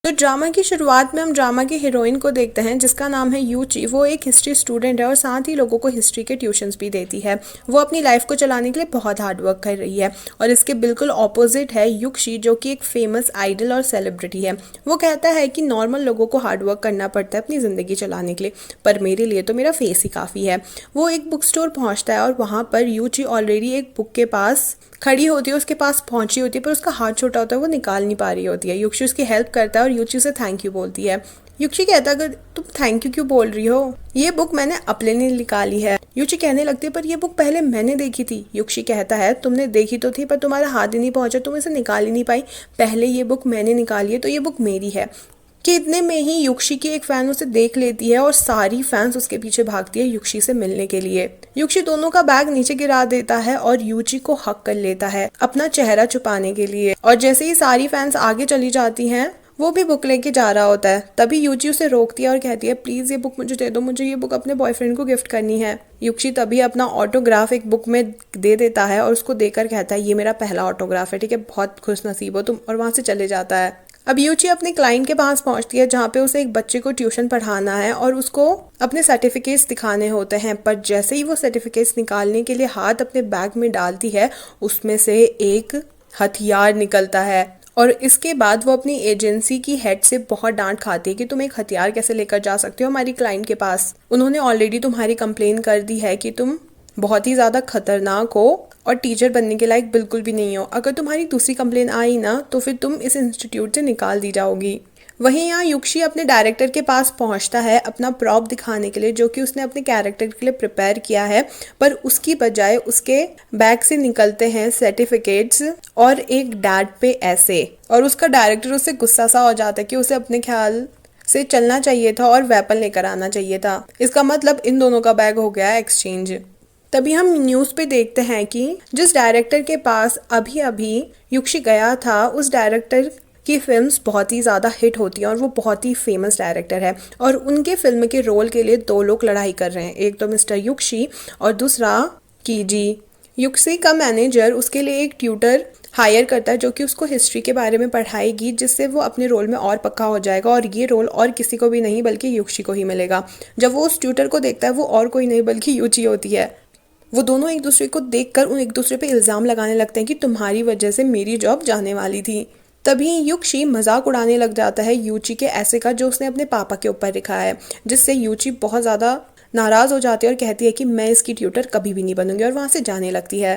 तो ड्रामा की शुरुआत में हम ड्रामा की हीरोइन को देखते हैं जिसका नाम है यूची। वो एक हिस्ट्री स्टूडेंट है और साथ ही लोगों को हिस्ट्री के ट्यूशंस भी देती है। वो अपनी लाइफ को चलाने के लिए बहुत हार्ड वर्क कर रही है और इसके बिल्कुल ऑपोजिट है युक्षी, जो कि एक फेमस आइडल और सेलिब्रिटी है। वो कहता है कि नॉर्मल लोगों को हार्ड वर्क करना पड़ता है अपनी ज़िंदगी चलाने के लिए, पर मेरे लिए तो मेरा फेस ही काफ़ी है। वो एक बुक स्टोर पहुँचता है और वहाँ पर यूची ऑलरेडी एक बुक के पास खड़ी होती है, उसके पास पहुंची होती है, पर उसका हाथ छोटा होता है, वो निकाल नहीं पा रही होती है। युक्षी उसकी हेल्प करता है और युक्षी से थैंक यू बोलती है। युक्षी कहता है, अगर तुम थैंक यू क्यों बोल रही हो, ये बुक मैंने अपने लिए निकाली है। युक्षी कहने लगती है, पर ये बुक पहले मैंने देखी थी। युक्षी कहता है, तुमने देखी तो थी पर तुम्हारा हाथ ही नहीं पहुंचा, तुम इसे निकाल ही नहीं पाई। पहले ये बुक मैंने निकाली है तो ये बुक मेरी है। कि इतने में ही युक्षी की एक फैन उसे देख लेती है और सारी फैंस उसके पीछे भागती है युक्षी से मिलने के लिए। युक्षी दोनों का बैग नीचे गिरा देता है और यूची को हक कर लेता है अपना चेहरा छुपाने के लिए। और जैसे ही सारी फैंस आगे चली जाती हैं, वो भी बुक लेके जा रहा होता है। तभी यूची उसे रोकती है और कहती है, प्लीज ये बुक मुझे दे दो, मुझे ये बुक अपने बॉयफ्रेंड को गिफ्ट करनी है। युक्षी तभी अपना ऑटोग्राफ एक बुक में दे देता है और उसको देकर कहता है, ये मेरा पहला ऑटोग्राफ है, ठीक है, बहुत खुश नसीब हो तुम, और वहां से चले जाता है। अब यूची अपने क्लाइंट के पास पहुंचती है जहाँ पे उसे एक बच्चे को ट्यूशन पढ़ाना है और उसको अपने सर्टिफिकेट्स दिखाने होते हैं। पर जैसे ही वो सर्टिफिकेट्स निकालने के लिए हाथ अपने बैग में डालती है, उसमें से एक हथियार निकलता है और इसके बाद वो अपनी एजेंसी की हेड से बहुत डांट खाती है कि तुम एक हथियार कैसे लेकर जा सकते हो हमारी क्लाइंट के पास। उन्होंने ऑलरेडी तुम्हारी कंप्लेन कर दी है कि तुम बहुत ही ज़्यादा खतरनाक हो और टीचर बनने के लायक बिल्कुल भी नहीं हो। अगर तुम्हारी दूसरी कंप्लेन आई ना तो फिर तुम इस इंस्टीट्यूट से निकाल दी जाओगी। वहीं यहाँ युक्षी अपने डायरेक्टर के पास पहुंचता है अपना प्रॉप दिखाने के लिए, जो कि उसने अपने कैरेक्टर के लिए प्रिपेयर किया है, पर उसकी बजाय उसके बैग से निकलते हैं सर्टिफिकेट्स और एक डैड पे ऐसे। और उसका डायरेक्टर उससे गुस्सा सा हो जाता है कि उसे अपने ख्याल से चलना चाहिए था और वेपन लेकर आना चाहिए था। इसका मतलब इन दोनों का बैग हो गया एक्सचेंज। तभी हम न्यूज़ पे देखते हैं कि जिस डायरेक्टर के पास अभी अभी युक्षी गया था, उस डायरेक्टर की फिल्म्स बहुत ही ज़्यादा हिट होती हैं और वो बहुत ही फेमस डायरेक्टर है। और उनके फिल्म के रोल के लिए दो लोग लड़ाई कर रहे हैं, एक तो मिस्टर युक्षी और दूसरा कीजी। युक्षी का मैनेजर उसके लिए एक ट्यूटर हायर करता है जो कि उसको हिस्ट्री के बारे में पढ़ाएगी, जिससे वो अपने रोल में और पक्का हो जाएगा और ये रोल और किसी को भी नहीं बल्कि युक्षी को ही मिलेगा। जब वो उस ट्यूटर को देखता है, वो और कोई नहीं बल्कि युची होती है। वो दोनों एक दूसरे को देखकर उन एक दूसरे पे इल्ज़ाम लगाने लगते हैं कि तुम्हारी वजह से मेरी जॉब जाने वाली थी। तभी युक्षी मजाक उड़ाने लग जाता है यूची के ऐसे का जो उसने अपने पापा के ऊपर लिखा है, जिससे यूची बहुत ज़्यादा नाराज़ हो जाती है और कहती है कि मैं इसकी ट्यूटर कभी भी नहीं बनूंगी, और वहाँ से जाने लगती है।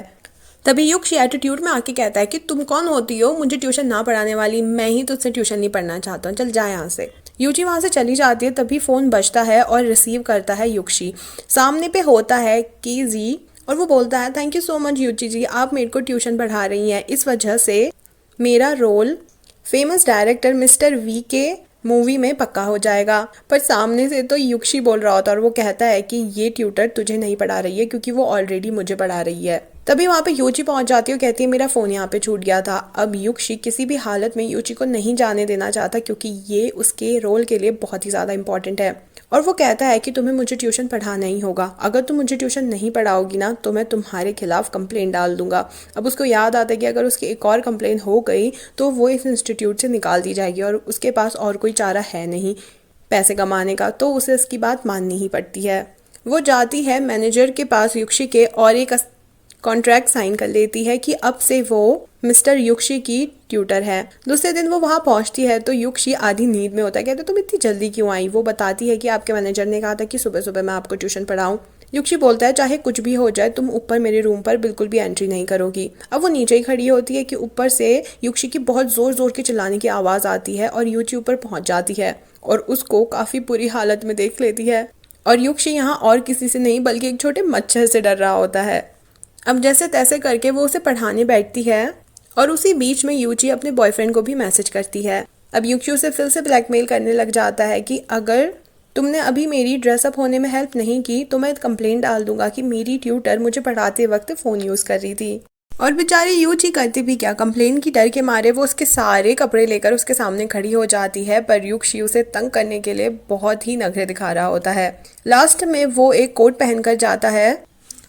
तभी युक्षी एटीट्यूड में आके कहता है कि तुम कौन होती हो मुझे ट्यूशन ना पढ़ाने वाली, मैं ही तुझसे ट्यूशन नहीं पढ़ना चाहता हूँ, चल जा यहाँ से। यूची वहाँ से चली जाती है। तभी फ़ोन बजता है और रिसीव करता है युक्षी। सामने पे होता है कीजी और वो बोलता है, थैंक यू सो मच युची जी, आप मेरे को ट्यूशन पढ़ा रही हैं, इस वजह से मेरा role famous director mister V K movie में पक्का हो जाएगा। पर सामने से तो युक्षी बोल रहा होता है और वो कहता है कि ये ट्यूटर तुझे नहीं पढ़ा रही है क्योंकि वो ऑलरेडी मुझे पढ़ा रही है। तभी वहाँ पे यूची पहुंच जाती है और कहती है मेरा फ़ोन यहाँ पे छूट गया था। अब युक्षी किसी भी हालत में यूची को नहीं जाने देना चाहता क्योंकि ये उसके रोल के लिए बहुत ही ज़्यादा इंपॉर्टेंट है। और वो कहता है कि तुम्हें मुझे ट्यूशन पढ़ाना ही होगा, अगर तुम मुझे ट्यूशन नहीं पढ़ाओगी ना तो मैं तुम्हारे खिलाफ कंप्लेन डाल दूंगा। अब उसको याद आता है कि अगर उसकी एक और कंप्लेन हो गई तो वो इस इंस्टीट्यूट से निकाल दी जाएगी और उसके पास और कोई चारा है नहीं पैसे कमाने का, तो उसे इसकी बात माननी ही पड़ती है। वो जाती है मैनेजर के पास युक्षी के और एक कॉन्ट्रैक्ट साइन कर लेती है कि अब से वो मिस्टर युक्षी की ट्यूटर है। दूसरे दिन वो वहाँ पहुँचती है तो युक्षी आधी नींद में होता है। कहते तुम इतनी जल्दी क्यों आई? वो बताती है कि आपके मैनेजर ने कहा था कि सुबह सुबह मैं आपको ट्यूशन पढ़ाऊँ। युक्षी बोलता है चाहे कुछ भी हो जाए तुम ऊपर मेरे रूम पर बिल्कुल भी एंट्री नहीं करोगी। अब वो नीचे ही खड़ी होती है कि ऊपर से युक्षी की बहुत जोर जोर के चिल्लाने की आवाज़ आती है और युक्षी ऊपर पहुँच जाती है और उसको काफ़ी बुरी हालत में देख लेती है। और युक्षी यहाँ और किसी से नहीं बल्कि एक छोटे मच्छर से डर रहा होता है। अब जैसे तैसे करके वो उसे पढ़ाने बैठती है और उसी बीच में यूची अपने बॉयफ्रेंड को भी मैसेज करती है। अब युची उसे फिर से ब्लैकमेल करने लग जाता है कि अगर तुमने अभी मेरी ड्रेसअप होने में हेल्प नहीं की तो मैं कंप्लेंट डाल दूंगा कि मेरी ट्यूटर मुझे पढ़ाते वक्त फ़ोन यूज़ कर रही थी। और बेचारी यूची करती भी क्या, कंप्लेन की डर के मारे वो उसके सारे कपड़े लेकर उसके सामने खड़ी हो जाती है, पर युक्षी उसे तंग करने के लिए बहुत ही नखरे दिखा रहा होता है। लास्ट में वो एक कोट पहनकर जाता है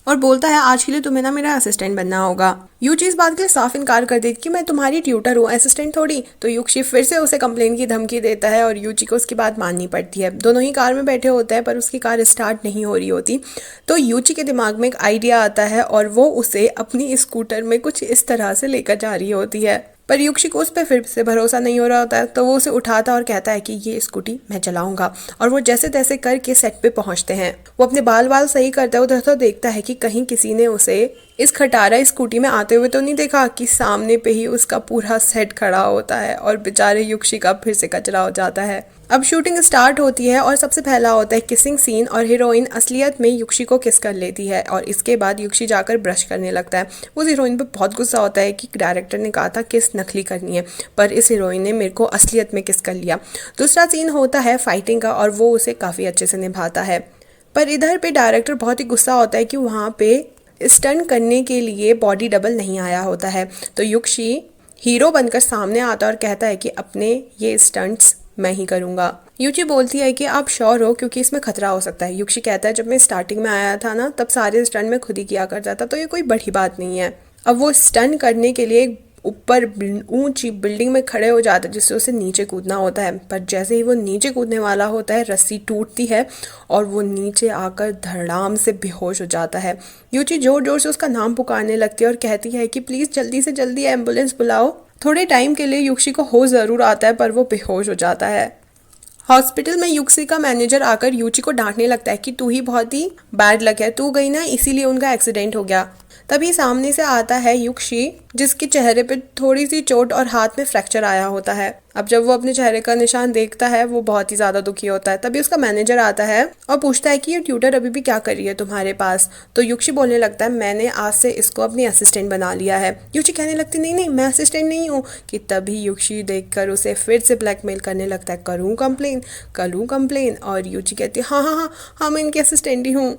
और बोलता है आज के लिए तुम्हें ना मेरा असिस्टेंट बनना होगा। यूची इस बात के लिए साफ इनकार कर देती कि मैं तुम्हारी ट्यूटर हूँ, असिस्टेंट थोड़ी। तो युक्षी फिर से उसे कंप्लेन की धमकी देता है और यूची को उसकी बात माननी पड़ती है। दोनों ही कार में बैठे होते हैं पर उसकी कार स्टार्ट नहीं हो रही होती। तो यूची के दिमाग में एक आइडिया आता है और वो उसे अपनी स्कूटर में कुछ इस तरह से लेकर जा रही होती है, पर युक्षी को उस पर फिर से भरोसा नहीं हो रहा होता है। तो वो उसे उठाता और कहता है कि ये स्कूटी मैं चलाऊंगा। और वो जैसे तैसे करके सेट पे पहुंचते हैं। वो अपने बाल सही करता है, उधर तो देखता है कि कहीं किसी ने उसे इस खटारा स्कूटी में आते हुए तो नहीं देखा कि सामने पे ही उसका पूरा सेट खड़ा होता है और बेचारे युक्षी का फिर से कचरा हो जाता है। अब शूटिंग स्टार्ट होती है और सबसे पहला होता है किसिंग सीन और हीरोइन असलियत में युक्षी को किस कर लेती है और इसके बाद युक्षी जाकर ब्रश करने लगता है। उस हीरोइन पे बहुत गुस्सा होता है कि डायरेक्टर ने कहा था किस नकली करनी है, पर इस हीरोइन ने मेरे को असलियत में किस कर लिया। दूसरा सीन होता है फाइटिंग का और वो उसे काफ़ी अच्छे से निभाता है। पर इधर पे डायरेक्टर बहुत ही गुस्सा होता है कि वहाँ पे स्टंट करने के लिए बॉडी डबल नहीं आया होता है। तो युक्षी हीरो बनकर सामने आता और कहता है कि अपने ये स्टंट्स मैं ही करूंगा। युची बोलती है कि आप श्योर हो क्योंकि इसमें खतरा हो सकता है। युक्षी कहता है जब मैं स्टार्टिंग में आया था ना तब सारे स्टंट मैं खुद ही किया करता था, तो ये कोई बड़ी बात नहीं है। अब वो स्टंट करने के लिए ऊपर ऊंची बिल्डिंग में खड़े हो जाता है जिससे उसे नीचे कूदना होता है। पर जैसे ही वो नीचे कूदने वाला होता है रस्सी टूटती है और वो नीचे आकर धड़ाम से बेहोश हो जाता है। युची जोर जोर से उसका नाम पुकारने लगती है और कहती है कि प्लीज़ जल्दी से जल्दी एम्बुलेंस बुलाओ। थोड़े टाइम के लिए युक्षी को होश ज़रूर आता है पर वो बेहोश हो जाता है। हॉस्पिटल में युक्षी का मैनेजर आकर युची को डांटने लगता है कि तू ही बहुत ही बैड लक है, तू गई ना इसीलिए उनका एक्सीडेंट हो गया। तभी सामने से आता है युक्षी जिसके चेहरे पे थोड़ी सी चोट और हाथ में फ्रैक्चर आया होता है। अब जब वो अपने चेहरे का निशान देखता है वो बहुत ही ज्यादा दुखी होता है। तभी उसका मैनेजर आता है और पूछता है कि ये ट्यूटर अभी भी क्या कर रही है तुम्हारे पास। तो युक्षी बोलने लगता है मैंने आज से इसको अपनी असिस्टेंट बना लिया है। युक्षी कहने लगती नहीं नहीं मैं असिस्टेंट नहीं हूँ। कि तभी युक्षी देखकर उसे फिर से ब्लैकमेल करने लगता है करूँ कंप्लेन। और युक्षी कहती है हाँ मैं इनकी असिस्टेंट ही हूँ।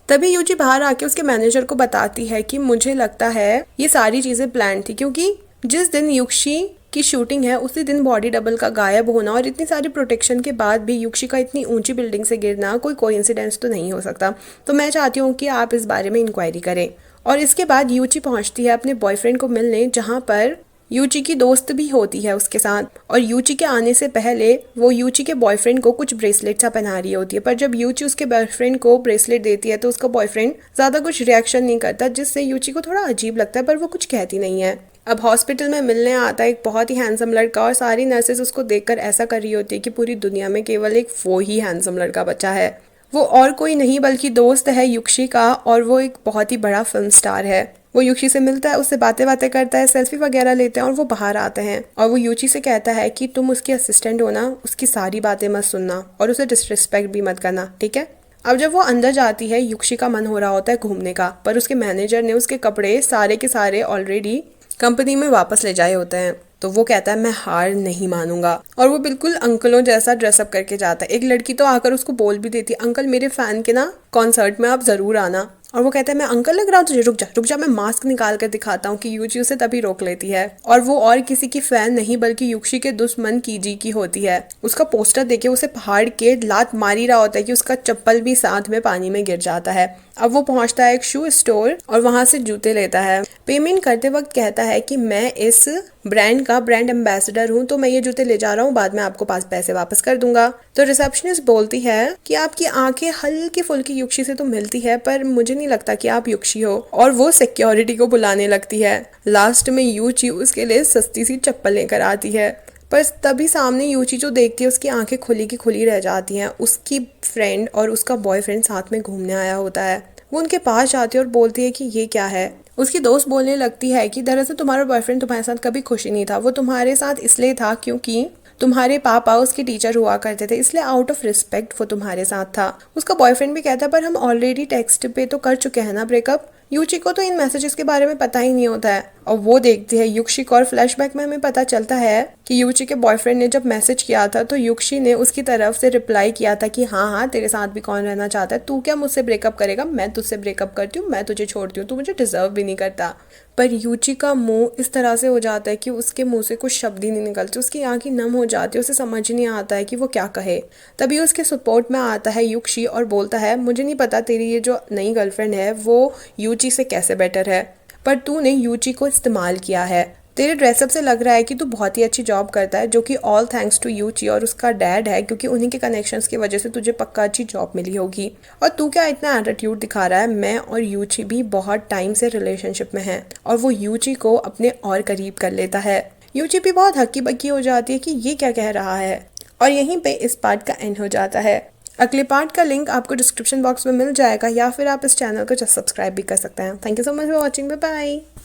तभी युची बाहर आके उसके मैनेजर को बताती है कि मुझे लगता है ये सारी चीज़ें प्लान थी, क्योंकि जिस दिन युक्षी की शूटिंग है उसी दिन बॉडी डबल का गायब होना और इतनी सारी प्रोटेक्शन के बाद भी युक्षी का इतनी ऊंची बिल्डिंग से गिरना कोई कोइंसिडेंस तो नहीं हो सकता। तो मैं चाहती हूँ कि आप इस बारे में इंक्वायरी करें। और इसके बाद युची पहुँचती है अपने बॉयफ्रेंड को मिलने, जहाँ पर यूची की दोस्त भी होती है उसके साथ। और यूची के आने से पहले वो यूची के बॉयफ्रेंड को कुछ ब्रेसलेट सा पहना रही होती है। पर जब यूची उसके बॉयफ्रेंड को ब्रेसलेट देती है तो उसका बॉयफ्रेंड ज़्यादा कुछ रिएक्शन नहीं करता, जिससे यूची को थोड़ा अजीब लगता है, पर वो कुछ कहती नहीं है। अब हॉस्पिटल में मिलने आता है एक बहुत ही हैंडसम लड़का और सारी नर्सेज उसको देखकर ऐसा कर रही होती है कि पूरी दुनिया में केवल एक वो ही हैंडसम लड़का बचा है। वो और कोई नहीं बल्कि दोस्त है युक्षी का और वो एक बहुत ही बड़ा फिल्म स्टार है। वो युक्षी से मिलता है, उससे बातें करता है, सेल्फी वगैरह लेते हैं और वो बाहर आते हैं। और वो युची से कहता है कि तुम उसकी असिस्टेंट हो ना, उसकी सारी बातें मत सुनना और उसे डिसरिस्पेक्ट भी मत करना, ठीक है। अब जब वो अंदर जाती है युक्षी का मन हो रहा होता है घूमने का, पर उसके मैनेजर ने उसके कपड़े सारे के सारे ऑलरेडी कंपनी में वापस ले जाए होते हैं। तो वो कहता है मैं हार नहीं मानूंगा और वो बिल्कुल अंकलों जैसा ड्रेसअप करके जाता है। एक लड़की तो आकर उसको बोल भी देती है अंकल मेरे फैन के ना कॉन्सर्ट में आप जरूर आना। और वो कहता है मैं अंकल लग रहा हूँ तुझे, रुक जा मैं मास्क निकाल कर दिखाता हूँ कि युची उसे तभी रोक लेती है। और वो और किसी की फैन नहीं बल्कि युक्षी के दुश्मन कीजी की होती है। उसका पोस्टर देखे उसे पहाड़ के लात मारी रहा होता है कि उसका चप्पल भी साथ में पानी में गिर जाता है। अब वो पहुंचता है एक शू स्टोर और वहां से जूते लेता है। पेमेंट करते वक्त कहता है कि मैं इस ब्रांड का ब्रांड एम्बेसडर हूँ, तो मैं ये जूते ले जा रहा हूँ, बाद में आपको पैसे वापस कर दूंगा। तो रिसेप्शनिस्ट बोलती है कि आपकी आंखें हल्की फुल्की युक्षी से तो मिलती है, पर मुझे नहीं लगता कि आप युक्षी हो। और वो सिक्योरिटी को बुलाने लगती है। लास्ट में युची उसके लिए सस्ती सी चप्पल लेकर आती है, पर तभी सामने युची जो देखती है उसकी आंखें खुली की खुली रह जाती हैं। उसकी फ्रेंड और उसका बॉयफ्रेंड साथ में घूमने आया होता है। वो उनके पास जाती है और बोलती है कि ये क्या है। उसकी दोस्त बोलने लगती है कि दरअसल तुम्हारा बॉयफ्रेंड तुम्हारे साथ कभी खुशी नहीं था, वो तुम्हारे साथ इसलिए था क्योंकि तुम्हारे पापा उसके टीचर हुआ करते थे, इसलिए आउट ऑफ रिस्पेक्ट वो तुम्हारे साथ था। उसका बॉयफ्रेंड भी कहता है पर हम ऑलरेडी टेक्स्ट पे तो कर चुके हैं ना ब्रेकअप। यूची को तो इन मैसेजेस के बारे में पता ही नहीं होता है और वो देखती है युक्षी को और फ्लैशबैक में हमें पता चलता है कि यूची के बॉयफ्रेंड ने जब मैसेज किया था तो युक्षी ने उसकी तरफ से रिप्लाई किया था कि हाँ हाँ तेरे साथ भी कौन रहना चाहता है, तू क्या मुझसे ब्रेकअप करेगा, मैं तुझसे ब्रेकअप करती हूँ, मैं तुझे छोड़ती हूँ, तू मुझे डिजर्व भी नहीं करता। पर यूची का मुंह इस तरह से हो जाता है कि उसके मुंह से कुछ शब्द ही नहीं निकलते, उसकी आंखें नम हो जाती है, उसे समझ नहीं आता है कि वो क्या कहे। तभी उसके सपोर्ट में आता है युक्षी और बोलता है मुझे नहीं पता तेरी ये जो नई गर्लफ्रेंड है वो यूची से कैसे बेटर है, पर तूने यूची को इस्तेमाल किया है। तेरे ड्रेसअप से लग रहा है कि तू बहुत ही अच्छी जॉब करता है, जो कि ऑल थैंक्स टू यूची और उसका डैड है, क्योंकि उन्हीं के कनेक्शंस की वजह से तुझे पक्का अच्छी जॉब मिली होगी। और तू क्या इतना एटीट्यूड दिखा रहा है, मैं और यूची भी बहुत टाइम से रिलेशनशिप में हैं। और वो यूची को अपने और करीब कर लेता है। यूची भी बहुत हक्की बक्की हो जाती है कि ये क्या कह रहा है। और यहीं पे इस पार्ट का एंड हो जाता है। अगले पार्ट का लिंक आपको डिस्क्रिप्शन बॉक्स में मिल जाएगा या फिर आप इस चैनल को सब्सक्राइब भी कर सकते हैं। Thank you so much for watching, bye bye.